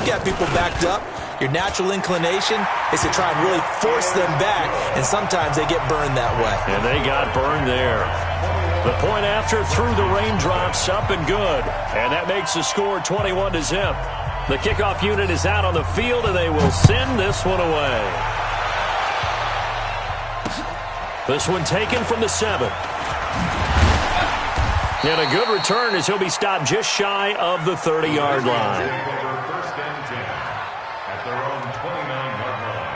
got people backed up, your natural inclination is to try and really force them back, and sometimes they get burned that way. And they got burned there. The point after through the raindrops, up and good. And that makes the score 21-0. The kickoff unit is out on the field, and they will send this one away. This one taken from the 7. And a good return as he'll be stopped just shy of the 30-yard line. First and 10 at their own 29-yard line.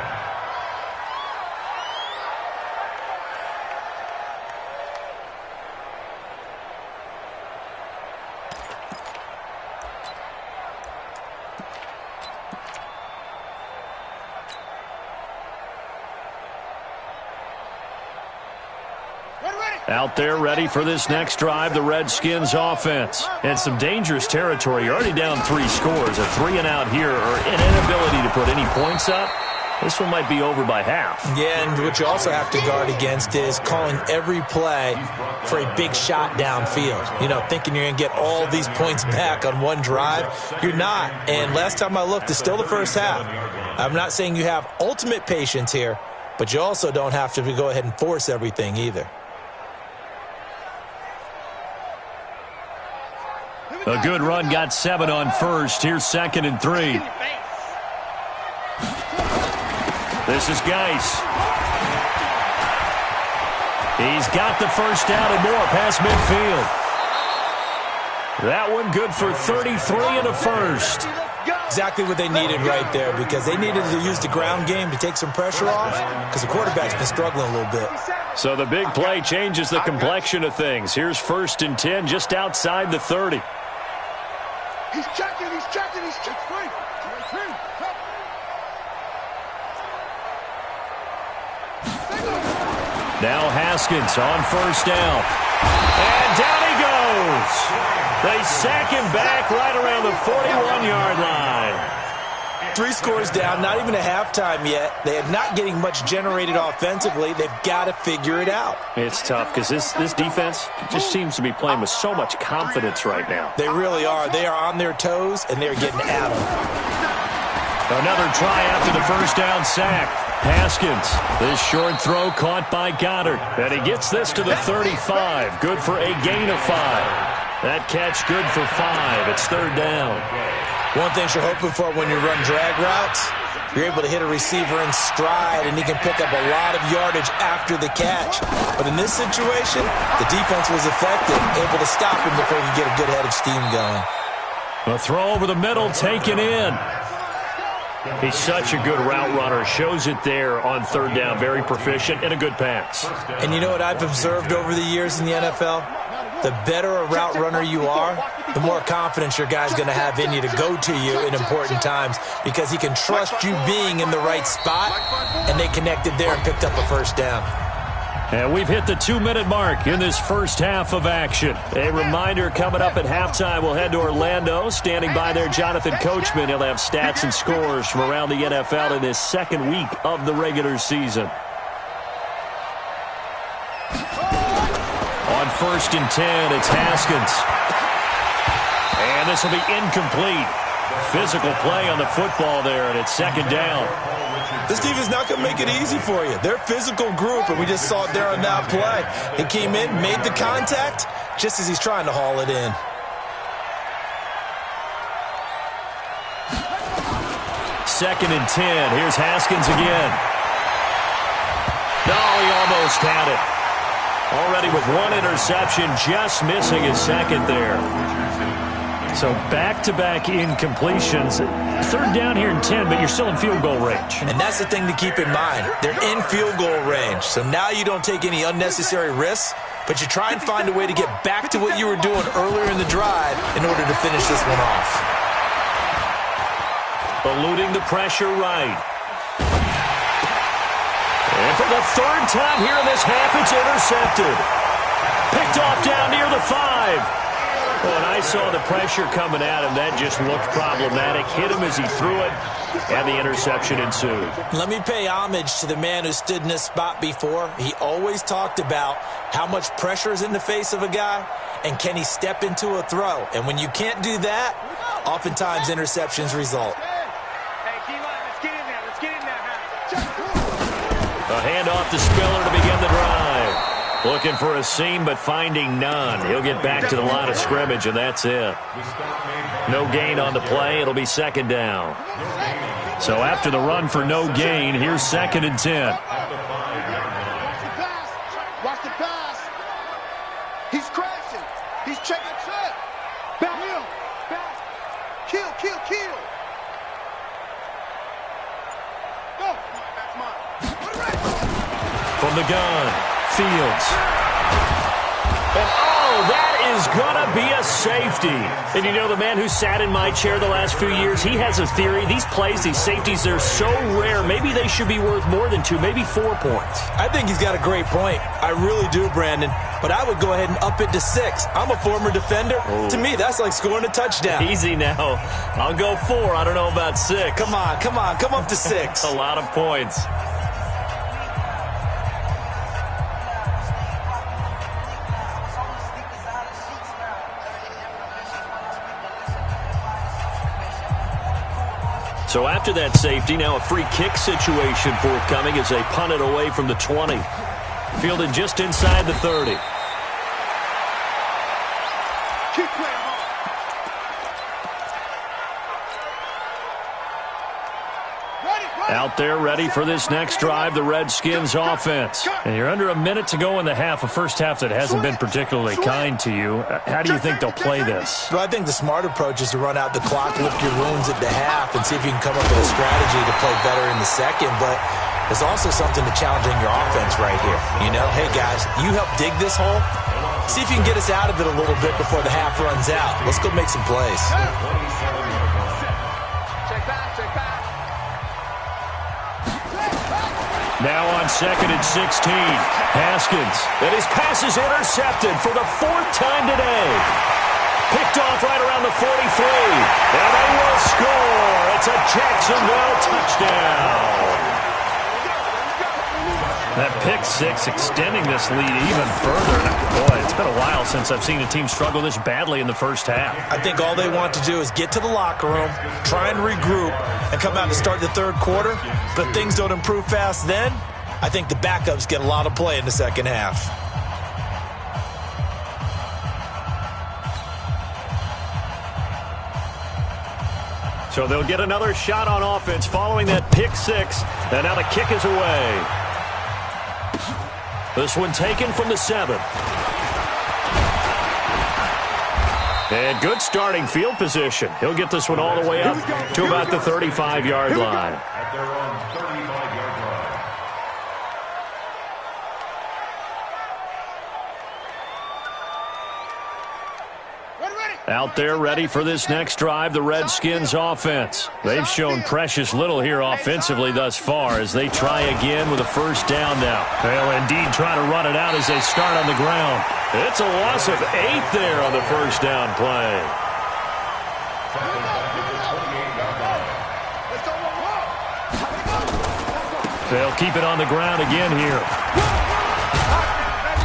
Out there ready for this next drive, the Redskins offense. And some dangerous territory. You're already down 3 scores. A 3-and-out here or an inability to put any points up. This one might be over by half. Yeah, and what you also have to guard against is calling every play for a big shot downfield. You know, thinking you're going to get all these points back on one drive. You're not. And last time I looked, it's still the first half. I'm not saying you have ultimate patience here, but you also don't have to go ahead and force everything either. A good run got 7 on first. Here's 2nd and 3. This is Geis. He's got the first down and more past midfield. That one good for 33 and a first. Exactly what they needed right there, because they needed to use the ground game to take some pressure off, because the quarterback's been struggling a little bit. So the big play changes the complexion of things. Here's 1st and 10 just outside the 30. He's checking, he's free. Now Haskins on first down. And down he goes. They sack him back right around the 41-yard line. 3 scores down, not even a halftime yet. They are not getting much generated offensively. They've got to figure it out. It's tough because this defense just seems to be playing with so much confidence right now. They really are. They are on their toes, and they're getting at them. Another try after the first down sack. Haskins, this short throw caught by Goddard. And he gets this to the 35. Good for a gain of 5. That catch good for 5. It's 3rd down. One thing you're hoping for when you run drag routes, you're able to hit a receiver in stride, and he can pick up a lot of yardage after the catch. But in this situation, the defense was effective, able to stop him before he could get a good head of steam going. A throw over the middle taken in. He's such a good route runner. Shows it there on 3rd down. Very proficient and a good pass. And you know what I've observed over the years in the NFL? The better a route runner you are, the more confidence your guy's going to have in you to go to you in important times, because he can trust you being in the right spot, and they connected there and picked up a first down. And we've hit the 2-minute mark in this first half of action. A reminder, coming up at halftime, we'll head to Orlando. Standing by there, Jonathan Coachman. He'll have stats and scores from around the NFL in this 2nd week of the regular season. On 1st and 10, it's Haskins. And this will be incomplete. Physical play on the football there, and it's 2nd down. This defense is not going to make it easy for you. They're a physical group, and we just saw it there on that play. He came in, made the contact, just as he's trying to haul it in. Second and 10. Here's Haskins again. No, he almost had it. Already with 1 interception, just missing his 2nd there. So back-to-back incompletions. 3rd down here in 10, but you're still in field goal range. And that's the thing to keep in mind. They're in field goal range. So now you don't take any unnecessary risks, but you try and find a way to get back to what you were doing earlier in the drive in order to finish this one off. Eluding the pressure right. And for the 3rd time here in this half, it's intercepted. Picked off down near the 5. Well, and I saw the pressure coming at him. That just looked problematic. Hit him as he threw it, and the interception ensued. Let me pay homage to the man who stood in this spot before. He always talked about how much pressure is in the face of a guy, and can he step into a throw. And when you can't do that, oftentimes interceptions result. handoff to Spiller to begin the drive. Looking for a seam, but finding none. He'll get back to the line of scrimmage, and that's it. No gain on the play. It'll be second down. So after the run for no gain, here's 2nd and 10. Watch the pass. He's crashing. He's checking set. Back. Kill. Back. Kill. Go. That's mine. From the gun, Fields. And that is going to be a safety. And you know, the man who sat in my chair the last few years, he has a theory. These plays, these safeties, they're so rare. Maybe they should be worth more than 2, maybe 4 points. I think he's got a great point. I really do, Brandon. But I would go ahead and up it to 6. I'm a former defender. Ooh. To me, that's like scoring a touchdown. Easy now. I'll go 4. I don't know about 6. Come on. Come up to 6. A lot of points. So after that safety, now a free kick situation forthcoming as they punt it away from the 20. Fielded just inside the 30. Keep playing hard. Out there ready for this next drive, the Redskins offense. And you're under a minute to go in the half, a first half that hasn't been particularly kind to you. How do you think they'll play this? Well, I think the smart approach is to run out the clock, lift your wounds at the half, and see if you can come up with a strategy to play better in the second. But there's also something to challenging your offense right here. You know, hey, guys, you help dig this hole. See if you can get us out of it a little bit before the half runs out. Let's go make some plays. Now on 2nd and 16, Haskins. And his pass is intercepted for the 4th time today. Picked off right around the 43. And they will score. It's a Jacksonville touchdown. That pick 6 extending this lead even further. Boy, it's been a while since I've seen a team struggle this badly in the first half. I think all they want to do is get to the locker room, try and regroup, and come out to start the third quarter. But if things don't improve fast then, I think the backups get a lot of play in the second half. So they'll get another shot on offense following that pick 6. And now the kick is away. This one taken from the 7. And good starting field position. He'll get this one all the way up to about the 35-yard line. At their own 35-yard line. Out there ready for this next drive, the Redskins offense. They've shown precious little here offensively thus far as they try again with a first down now. They'll indeed try to run it out as they start on the ground. It's a loss of 8 there on the first down play. They'll keep it on the ground again here.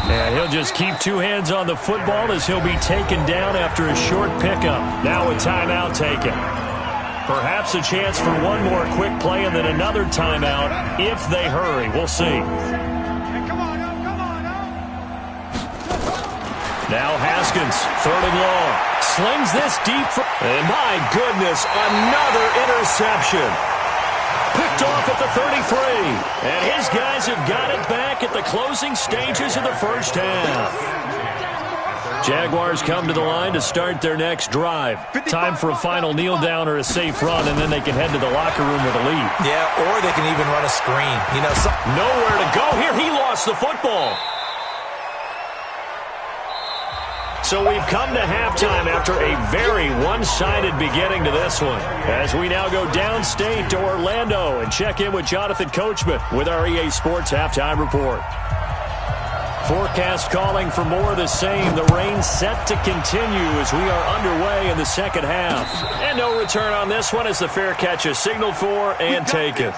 And he'll just keep 2 hands on the football as he'll be taken down after a short pickup. Now a timeout taken. Perhaps a chance for one more quick play and then another timeout if they hurry. We'll see. Now Haskins, 3rd and long. Slings this deep. And my goodness, another interception. Picked off at the 33. And his guys have got it back at the closing stages of the first half. Jaguars come to the line to start their next drive. Time for a final kneel down or a safe run, and then they can head to the locker room with a lead. Yeah, or they can even run a screen. You know, nowhere to go here. He lost the football. So we've come to halftime after a very one-sided beginning to this one. As we now go downstate to Orlando and check in with Jonathan Coachman with our EA Sports Halftime Report. Forecast calling for more of the same. The rain set to continue as we are underway in the second half. And no return on this one as the fair catch is signaled for and taken.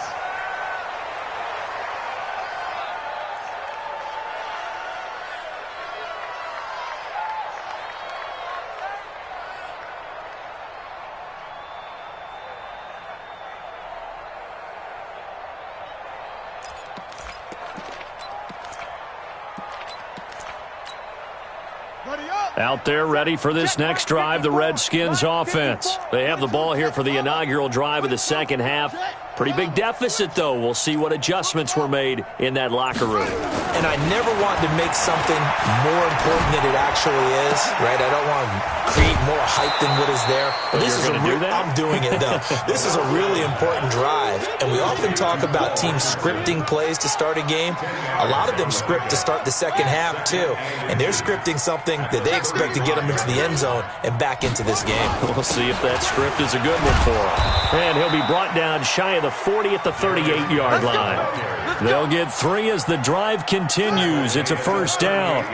Out there ready for this next drive, the Redskins offense. They have the ball here for the inaugural drive of the second half. Pretty big deficit, though. We'll see what adjustments were made in that locker room. And I never want to make something more important than it actually is, right? I don't want to create more hype than what is there. But this is I'm doing it, though. This is a really important drive. And we often talk about teams scripting plays to start a game. A lot of them script to start the second half, too. And they're scripting something that they expect to get them into the end zone and back into this game. We'll see if that script is a good one for him. And he'll be brought down shy of the 40 at the 38-yard line. They'll get 3 as the drive continues. It's a first down.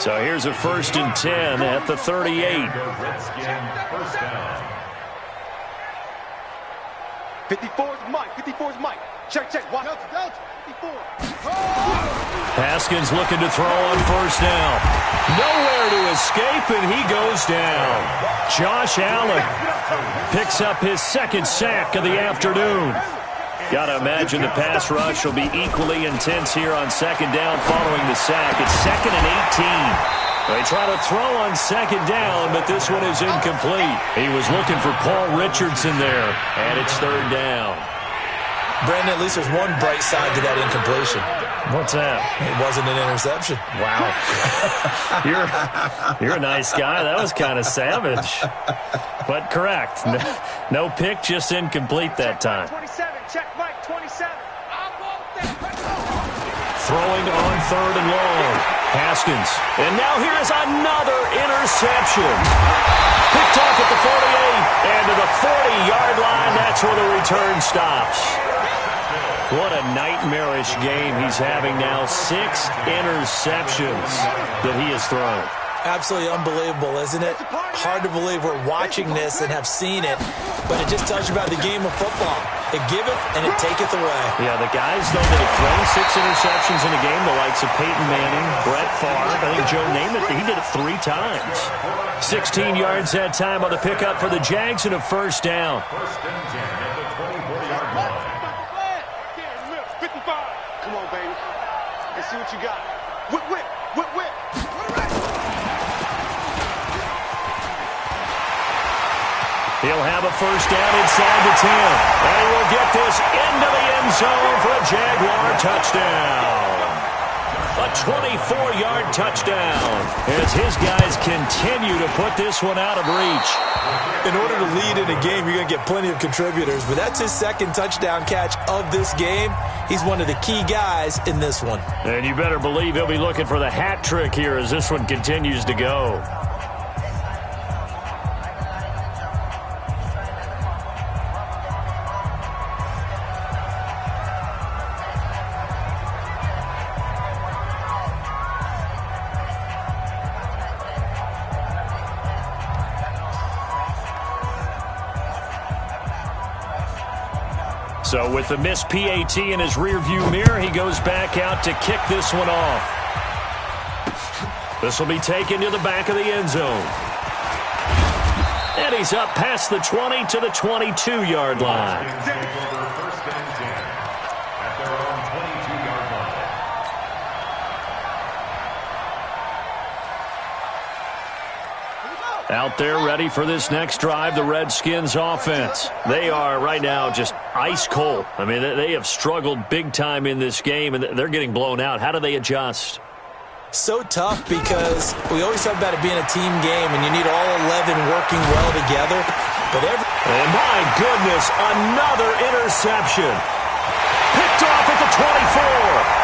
So here's a 1st and 10 at the 38. 54 is Mike. 54 is Mike. Check. Watch out. 54. Haskins looking to throw on first down. Nowhere to escape, and he goes down. Josh Allen picks up his 2nd sack of the afternoon. Got to imagine the pass rush will be equally intense here on 2nd down following the sack. It's 2nd and 18. They try to throw on 2nd down, but this one is incomplete. He was looking for Paul Richardson there, and it's 3rd down. Brandon, at least there's one bright side to that incompletion. What's that? It wasn't an interception. Wow. You're a nice guy. That was kind of savage. But correct. No pick, just incomplete that time. 27. Check, Mike. 27. Throwing on 3rd and long. Haskins. And now here's another interception. Picked off at the 48. And to the 40-yard line, that's where the return stops. What a nightmarish game he's having now. 6 interceptions that he has thrown. Absolutely unbelievable, isn't it? Hard to believe we're watching this and have seen it, but it just tells you about the game of football. It giveth and it taketh away. Yeah, the guys, though, that have thrown 6 interceptions in a game, the likes of Peyton Manning, Brett Favre, I think Joe Namath, he did it 3 times. 16 yards that time on the pickup for the Jags and a first down. 1st and 10 at the 24-yard line. Come on, baby. Let's see what you got. Whip. He'll have a first down inside the 10. And he will get this into the end zone for a Jaguar touchdown. A 24-yard touchdown as his guys continue to put this one out of reach. In order to lead in a game, you're going to get plenty of contributors, but that's his 2nd touchdown catch of this game. He's one of the key guys in this one. And you better believe he'll be looking for the hat trick here as this one continues to go. So with the missed PAT in his rearview mirror, he goes back out to kick this one off. This will be taken to the back of the end zone. And he's up past the 20 to the 22-yard line. 1st and 10 at their own 22-yard line. Out there ready for this next drive, the Redskins offense. They are right now just ice cold. I mean, they have struggled big time in this game, and they're getting blown out. How do they adjust? So tough because we always talk about it being a team game, and you need all 11 working well together. And my goodness, another interception. Picked off at the 24,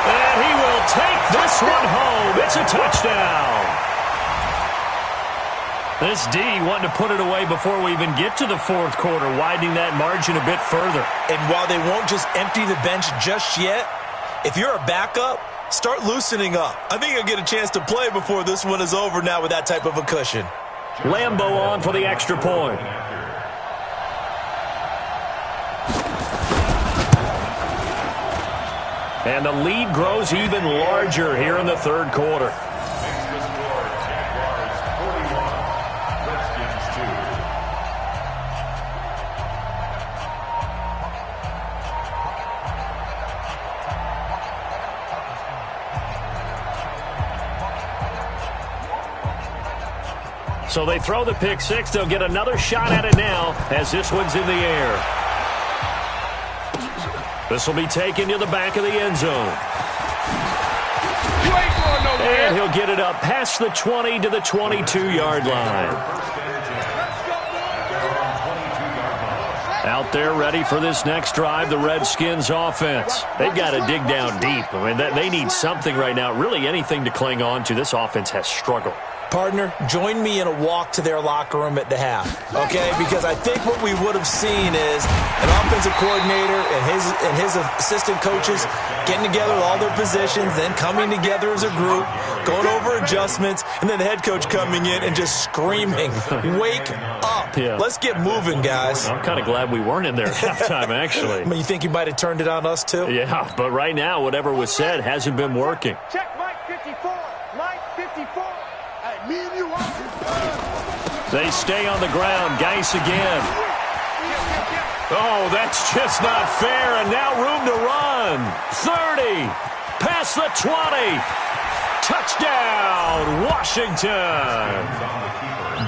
and he will take this one home. It's a touchdown. This D wanting to put it away before we even get to the 4th quarter, widening that margin a bit further. And while they won't just empty the bench just yet, if you're a backup, start loosening up. I think you'll get a chance to play before this one is over now with that type of a cushion. Lambo on for the extra point. And the lead grows even larger here in the 3rd quarter. Makes the score Jaguars 41, Redskins 2. So they throw the pick six. They'll get another shot at it now as this one's in the air. This will be taken to the back of the end zone. And he'll get it up past the 20 to the 22-yard line. Out there ready for this next drive, the Redskins offense. They've got to dig down deep. I mean, they need something right now, really anything to cling on to. This offense has struggled. Partner, join me in a walk to their locker room at the half, okay? Because I think what we would have seen is an offensive coordinator and his assistant coaches getting together with all their positions, then coming together as a group, going over adjustments, and then the head coach coming in and just screaming, wake up. Yeah. Let's get moving, guys. I'm kind of glad we weren't in there at halftime, actually. I mean, you think he might have turned it on us, too? Yeah, but right now, whatever was said hasn't been working. Check Mike 54. Mike 54. Me and you are. They stay on the ground. Geis again. Oh, that's just not fair. And now room to run. 30. Past the 20. Touchdown, Washington.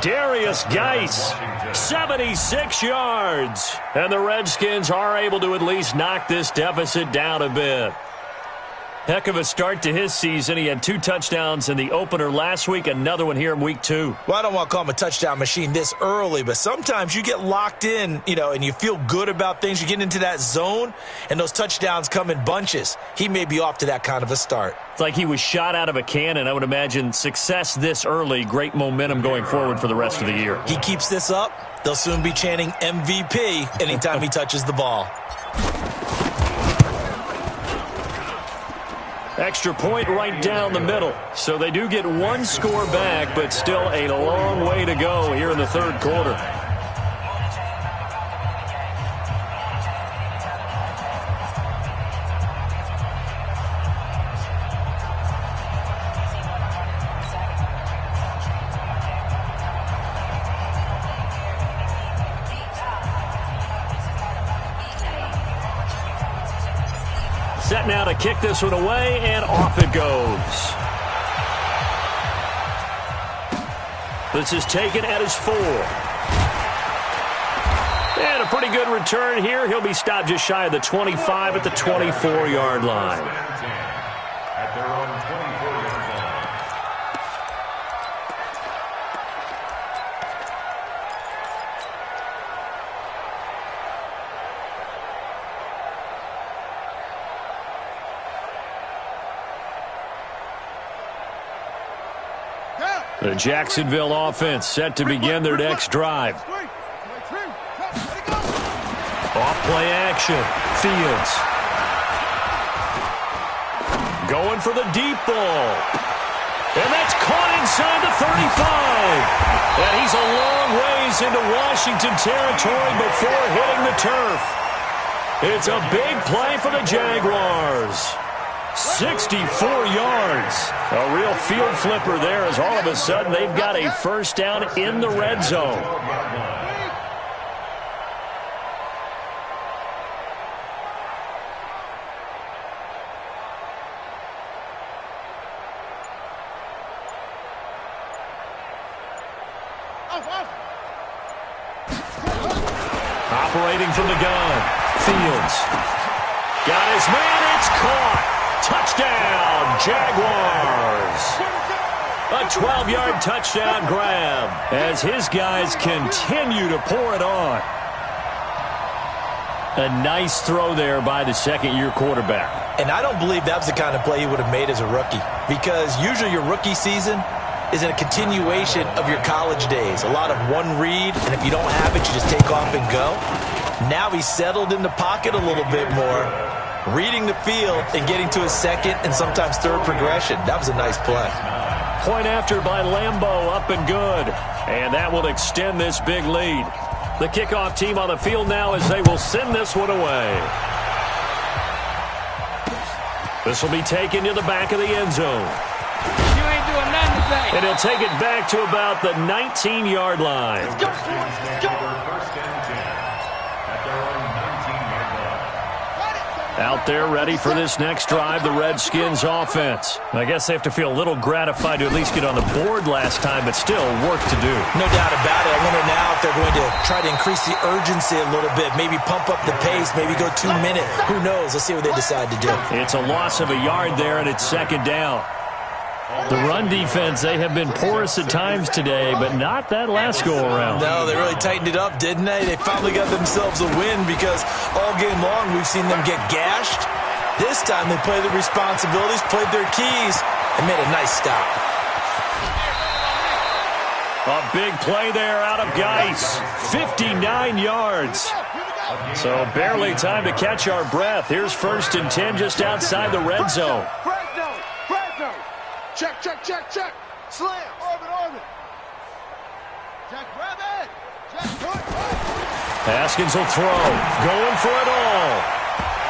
Darius Geis, 76 yards. And the Redskins are able to at least knock this deficit down a bit. Heck of a start to his season. He had 2 touchdowns in the opener last week, another one here in week 2. Well, I don't want to call him a touchdown machine this early, but sometimes you get locked in, and you feel good about things. You get into that zone, and those touchdowns come in bunches. He may be off to that kind of a start. It's like he was shot out of a cannon. I would imagine success this early, great momentum going forward for the rest of the year. He keeps this up, they'll soon be chanting MVP anytime he touches the ball. Extra point right down the middle. So they do get 1 score back, but still a long way to go here in the third quarter. Set now to kick this one away, and off it goes. This is taken at his 4. And a pretty good return here. He'll be stopped just shy of the 25 at the 24-yard line. At their own 24-yard line. The Jacksonville offense set to begin their next drive. Off play action. Fields. Going for the deep ball. And that's caught inside the 35. And he's a long ways into Washington territory before hitting the turf. It's a big play for the Jaguars. 64 yards. A real field flipper there as all of a sudden they've got a first down in the red zone. Operating from the gun. Fields. Got his man. It's caught. Touchdown, Jaguars. A 12-yard touchdown grab as his guys continue to pour it on. A nice throw there by the second-year quarterback. And I don't believe that was the kind of play he would have made as a rookie, because usually your rookie season is in a continuation of your college days. A lot of one read, and if you don't have it, you just take off and go. Now he's settled in the pocket a little bit more, reading the field and getting to his second and sometimes third progression. That was a nice play. Point after by Lambeau, up and good. And that will extend this big lead. The kickoff team on the field now as they will send this one away. This will be taken to the back of the end zone. You ain't doing nothing today. And he'll take it back to about the 19-yard line. Let's go, boys. Let's go. First and 10 at their own 19-yard line. Out there ready for this next drive, the Redskins offense. I guess they have to feel a little gratified to at least get on the board last time, but still work to do. No doubt about it. I wonder now if they're going to try to increase the urgency a little bit, maybe pump up the pace, maybe go 2 minutes. Who knows? Let's see what they decide to do. It's a loss of a yard there, and it's second down. The run defense, they have been porous at times today, but not that last go-around. No, they really tightened it up, didn't they? They finally got themselves a win because all game long we've seen them get gashed. This time they played their responsibilities, played their keys, and made a nice stop. A big play there out of Geis. 59 yards. So barely time to catch our breath. Here's 1st and 10 just outside the red zone. Check, check, check, check. Slam. Orbit. Jack, grab it. Jack, good. Haskins will throw. Going for it all.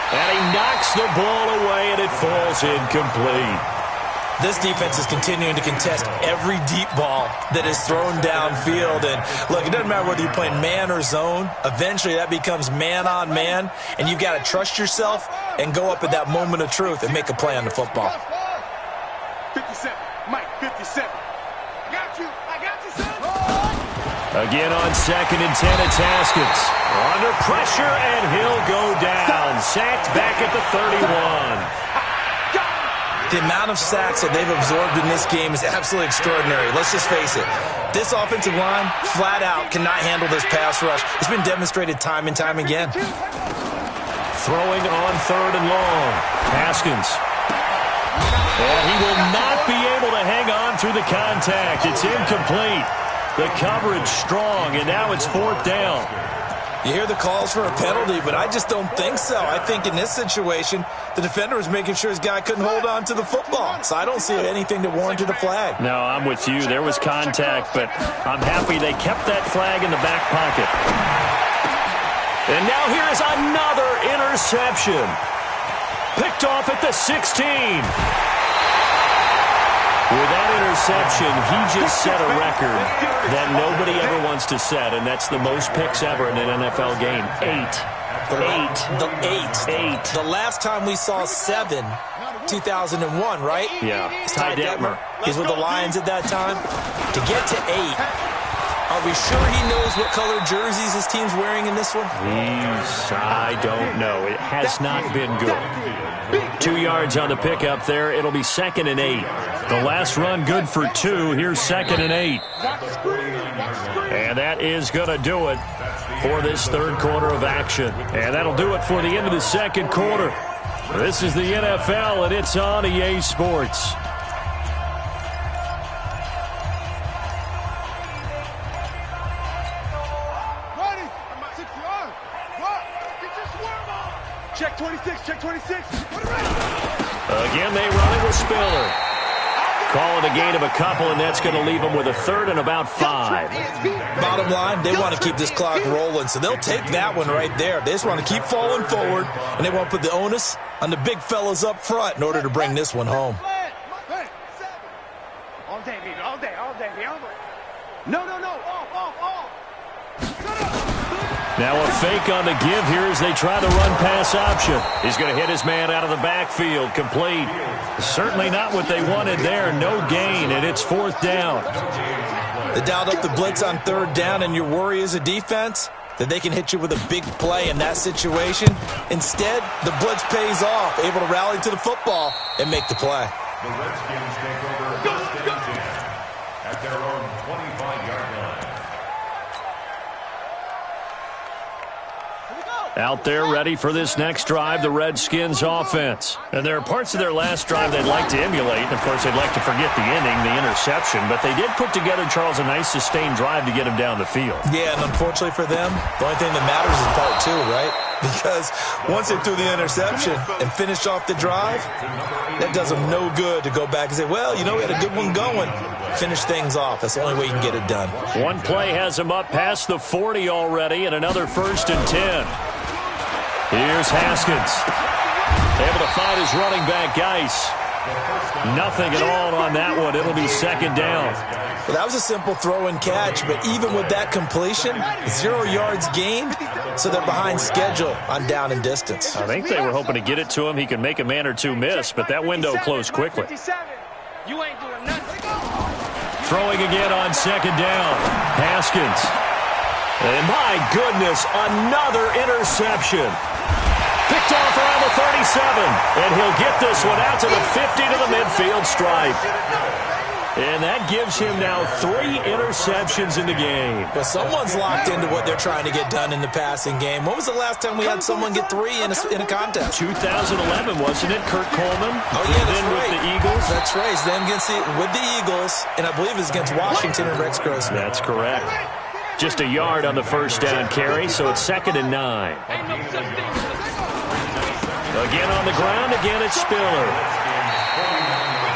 And he knocks the ball away, and it falls incomplete. This defense is continuing to contest every deep ball that is thrown downfield. And, look, it doesn't matter whether you're playing man or zone. Eventually that becomes man-on-man, and you've got to trust yourself and go up at that moment of truth and make a play on the football. 57. Mike, 57. I got you, son. Again on 2nd and 10, it's Haskins. Under pressure, and he'll go down. Sacked back at the 31. The amount of sacks that they've absorbed in this game is absolutely extraordinary. Let's just face it. This offensive line, flat out, cannot handle this pass rush. It's been demonstrated time and time again. Throwing on 3rd and long. Haskins. And he will not be able to hang on through the contact. It's incomplete. The coverage strong, and now it's 4th down. You hear the calls for a penalty, but I just don't think so. I think in this situation, the defender was making sure his guy couldn't hold on to the football. So I don't see anything that warranted a flag. No, I'm with you. There was contact, but I'm happy they kept that flag in the back pocket. And now here is another interception. Picked off at the 16. With that interception, he just set a record that nobody ever wants to set, and that's the most picks ever in an NFL game. 8. The last time we saw 7, 2001, right? Yeah. Ty Detmer. He's with the Lions at that time. To get to 8, are we sure he knows what color jerseys his team's wearing in this one? I don't know. It has not been good. 2 yards on the pickup there. It'll be 2nd and 8. The last run good for 2. Here's 2nd and 8. And that is going to do it for this 3rd quarter of action. And that'll do it for the end of the 2nd quarter. This is the NFL, and it's on EA Sports. Check 26, check 26. Again, they run it with Spiller. Call it a gain of a couple, and that's going to leave them with a 3rd and about 5. Bottom line, they want to keep this clock rolling, so they'll take that one right there. They just want to keep falling forward, and they want to put the onus on the big fellas up front in order to bring this one home. All day, baby, all day. No. Off. Now a fake on the give here as they try the run-pass option. He's going to hit his man out of the backfield. Complete. Certainly not what they wanted there. No gain, and it's 4th down. They dialed up the blitz on 3rd down, and your worry as a defense that they can hit you with a big play in that situation. Instead, the blitz pays off, able to rally to the football and make the play. The Redskins take over 1st and 10 at their own 25-yard line. Out there ready for this next drive, the Redskins offense. And there are parts of their last drive they'd like to emulate. Of course, they'd like to forget the inning, the interception. But they did put together, Charles, a nice sustained drive to get him down the field. Yeah, and unfortunately for them, the only thing that matters is part 2, right? Because once they threw the interception and finished off the drive, that does them no good to go back and say, well, you know, we had a good one going. Finish things off. That's the only way you can get it done. One play has him up past the 40 already, and another 1st and 10. Here's Haskins. Able to find his running back, Geis. Nothing at all on that one. It'll be 2nd down. Well, that was a simple throw and catch, but even with that completion, 0 yards gained, so they're behind schedule on down and distance. I think they were hoping to get it to him. He could make a man or two miss, but that window closed quickly. You ain't doing nothing. Throwing again on second down. Haskins. And my goodness, another interception. Picked off around the 37. And he'll get this one out to the 50 to the midfield stripe. And that gives him now 3 interceptions in the game. Well, someone's locked into what they're trying to get done in the passing game. When was the last time we had someone get 3 in a contest? 2011, wasn't it? Kurt Coleman. Oh, yeah, that's then right. With the Eagles. That's right. Then with the Eagles, and I believe it's against Washington and Rex Grossman. That's correct. Just a yard on the first down carry, so it's 2nd and 9. Again on the ground, again it's Spiller.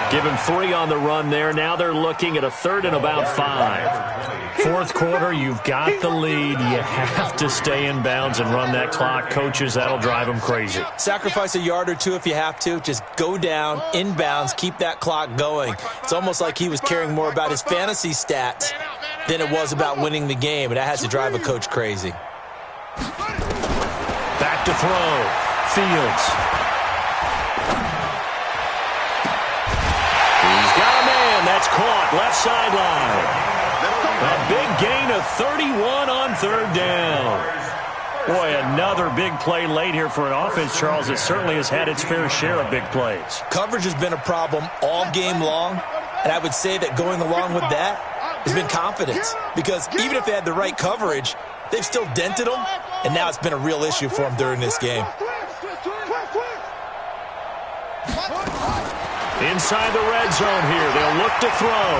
Give him 3 on the run there. Now they're looking at a 3rd and about 5. Fourth quarter, you've got the lead. You have to stay in bounds and run that clock. Coaches, that'll drive them crazy. Sacrifice a yard or 2 if you have to. Just go down, inbounds, keep that clock going. It's almost like he was caring more about his fantasy stats than it was about winning the game, and that has to drive a coach crazy. Back to throw. Fields. He's got a man. That's caught. Left sideline. A big gain of 31 on 3rd down. Boy, another big play late here for an offense, Charles, that certainly has had its fair share of big plays. Coverage has been a problem all game long, and I would say that going along with that has been confidence. Because even if they had the right coverage, they've still dented them, and now it's been a real issue for them during this game. Inside the red zone here, they'll look to throw.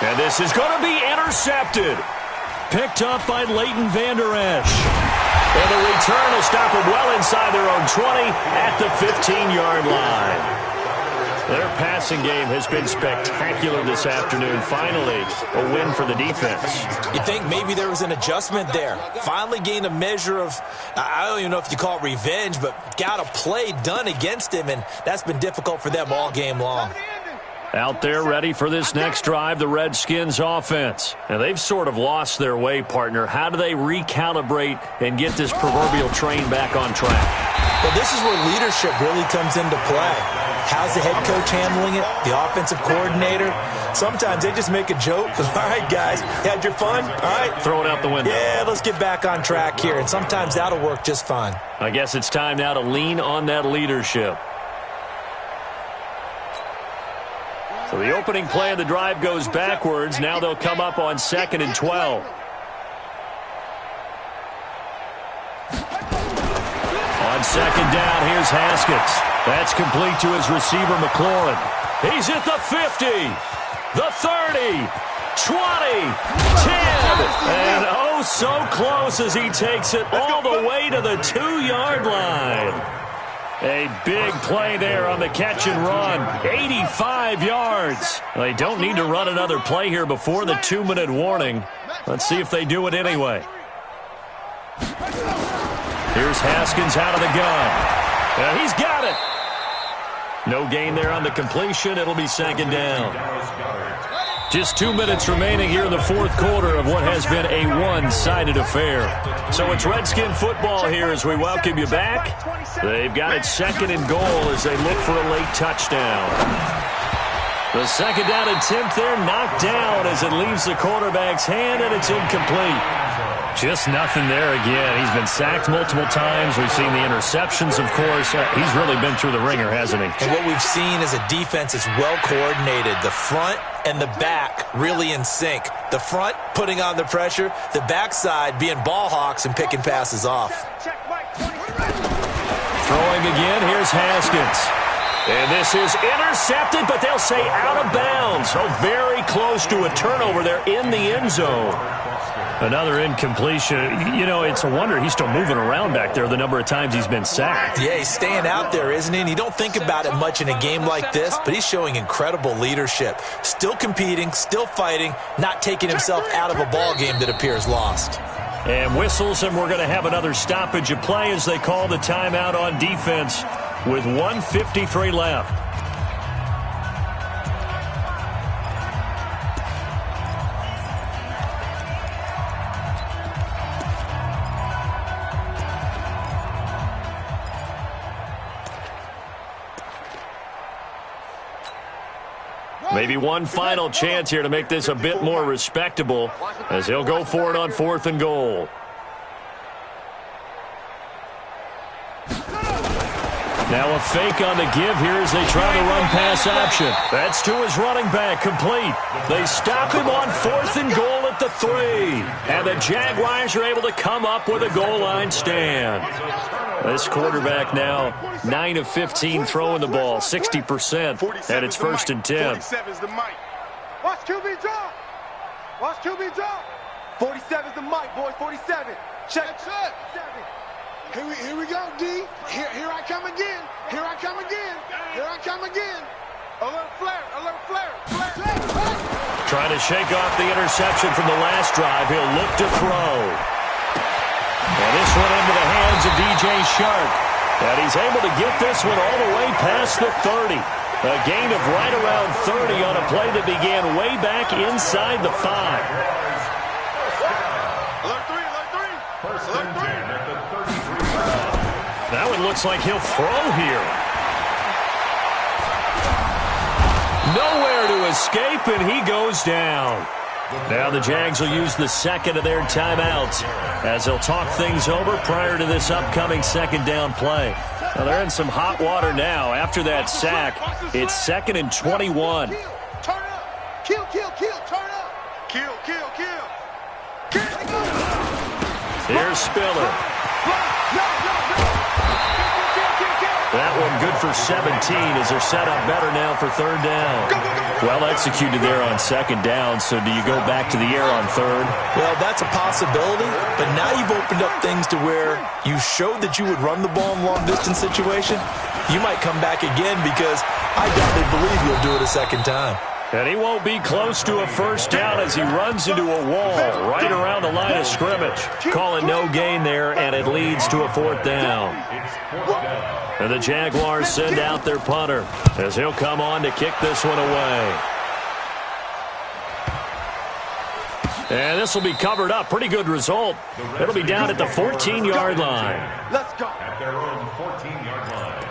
And this is going to be intercepted. Picked up by Leighton Vander Esch. And the return will stop them well inside their own 20 at the 15-yard line. Their passing game has been spectacular this afternoon. Finally, a win for the defense. You think maybe there was an adjustment there. Finally gained a measure of, I don't even know if you call it revenge, but got a play done against him, and that's been difficult for them all game long. Out there ready for this next drive, the Redskins offense. Now, they've sort of lost their way, partner. How do they recalibrate and get this proverbial train back on track? Well, this is where leadership really comes into play. How's the head coach handling it? The offensive coordinator? Sometimes they just make a joke. All right, guys, had your fun? All right. Throw it out the window. Yeah, let's get back on track here. And sometimes that'll work just fine. I guess it's time now to lean on that leadership. So the opening play of the drive goes backwards. Now they'll come up on 2nd and 12. On 2nd down, here's Haskins. That's complete to his receiver, McLaurin. He's at the 50, the 30, 20, 10, and oh, so close as he takes it all the way to the 2-yard line. A big play there on the catch and run. 85 yards. They don't need to run another play here before the 2-minute warning. Let's see if they do it anyway. Here's Haskins out of the gun. He's got it. No gain there on the completion. It'll be 2nd down. Just 2 minutes remaining here in the fourth quarter of what has been a one-sided affair. So it's Redskin football here as we welcome you back. They've got it 2nd and goal as they look for a late touchdown. The 2nd down attempt there knocked down as it leaves the quarterback's hand, and it's incomplete. Just nothing there again. He's been sacked multiple times. We've seen the interceptions, of course. He's really been through the ringer, hasn't he? And what we've seen is a defense that's well coordinated. The front and the back really in sync. The front putting on the pressure, the backside being ball hawks and picking passes off. Throwing again, here's Haskins. And this is intercepted, but they'll say out of bounds. So very close to a turnover there in the end zone. Another incompletion. You know, it's a wonder he's still moving around back there the number of times he's been sacked. Yeah, he's staying out there, isn't he? And you don't think about it much in a game like this, but he's showing incredible leadership. Still competing, still fighting, not taking himself out of a ball game that appears lost. And whistles, and we're going to have another stoppage of play as they call the timeout on defense with 1:53 left. Maybe one final chance here to make this a bit more respectable as he'll go for it on 4th and goal. Now a fake on the give here as they try to run pass option. That's to his running back, complete. They stop him on 4th and goal at the 3. And the Jaguars are able to come up with a goal line stand. This quarterback now 9 of 15 throwing the ball, 60%, and it's 1st and 10. Watch QB drop. Watch QB drop. 47's the mic, boys. 47. Check. Here we go, D. Here I come again. Here I come again. Here I come again. Alert flare. Alert flare. Trying to shake off the interception from the last drive. He'll look to throw. And this one into the hands of DJ Shark. And he's able to get this one all the way past the 30. A gain of right around 30 on a play that began way back inside the 5. Alert 3. Alert 3. That one looks like he'll throw here. Nowhere to escape, and he goes down. Now the Jags will use the second of their timeouts as they'll talk things over prior to this upcoming 2nd down play. Now they're in some hot water now. After that sack, it's 2nd and 21. Turn up. Kill. Turn up. Kill. Here's Spiller. That one good for 17 as they're set up better now for 3rd down. Well executed there on 2nd down, so do you go back to the air on 3rd? Well, that's a possibility, but now you've opened up things to where you showed that you would run the ball in long-distance situation. You might come back again because I doubtly believe you'll do it a 2nd time. And he won't be close to a 1st down as he runs into a wall right around the line of scrimmage. Calling no gain there, and it leads to a 4th down. And the Jaguars send out their punter as he'll come on to kick this one away. And this will be covered up. Pretty good result. It'll be down at the 14-yard line. Let's go. At their own 14-yard line.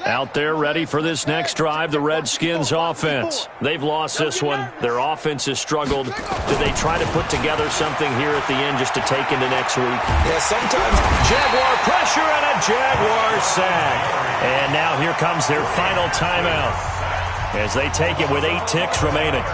Out there ready for this next drive, the Redskins offense. They've lost this one. Their offense has struggled. Do they try to put together something here at the end just to take into next week? Yeah, sometimes. Jaguar pressure and a Jaguar sack. And now here comes their final timeout as they take it with 8 ticks remaining.